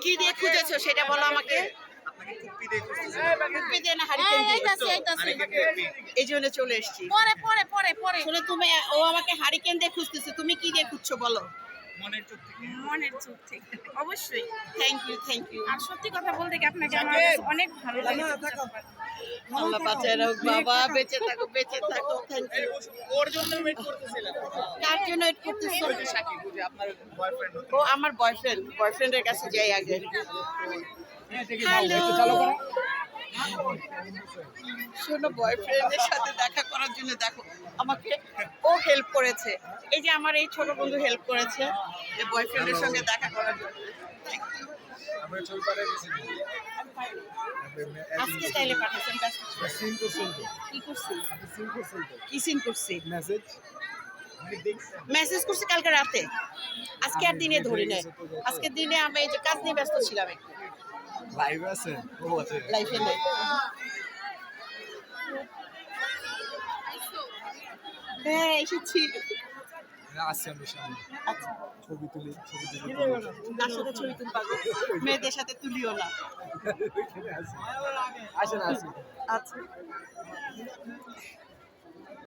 কি দিয়ে খুঁজেছো সেটা বলো আমাকে। আপনাকে কুপ্পি দিয়ে খুঁজতেছি। কুপি দিয়ে না হারিকেন দিয়ে? এই জন্য চলে এসেছি। পরে শোনো তুমি, ও আমাকে হারিকেন দিয়ে খুঁজতেছে, তুমি কি দিয়ে খুঁজছো বলো। মনের চোখ থেকে। মনের চোখ থেকে অবশ্যই। Thank you. আর সত্যি কথা বলতে কি আপনাকে আমার কাছে অনেক ভালো লাগে। আল্লাহ বাঁচায় রাখুক বাবা, বেঁচে থাকো থ্যাংক ইউ। ওর জন্য ওয়েট করতেছিলাম। কার জন্য ওয়েট করতেছো? ওই যে সাকিব, ওই যে আপনার বয়ফ্রেন্ড। ও আমার বয়ফ্রেন্ডের কাছে যাই আগে। শোনো, বয়ফ্রেন্ডের সাথে দেখা করার জন্য দেখো আমাকে ও হেল্প করেছে। এই যে আমার এই ছোট বন্ধু হেল্প করেছে এই বয়ফ্রেন্ডের সঙ্গে দেখা করার জন্য। আমরা ছবি পাঠিয়ে দিয়েছি। আজকে চাইলে পাঠাচ্ছেন সিন করছেন তো? কি করছি? আপনি সিন করছেন তো? কি সিন করছি? মেসেজ আপনি দেখছেন? মেসেজ করছি কালকে রাতে। আজকে আর দিনে ধরি নাই। আজকের দিনে আমি এই যে কাজ নিয়ে ব্যস্ত ছিলাম একটু। লাইভ আছেন? ও আছে। লাইফে নেই। হ্যাঁ এসেছি। আসছি আমি সামনে। আচ্ছা, ছবি তুলি। কার সাথে ছবি তুলবা গো? মেয়েদের সাথে তুলিও না। আসেন আসেন। আচ্ছা।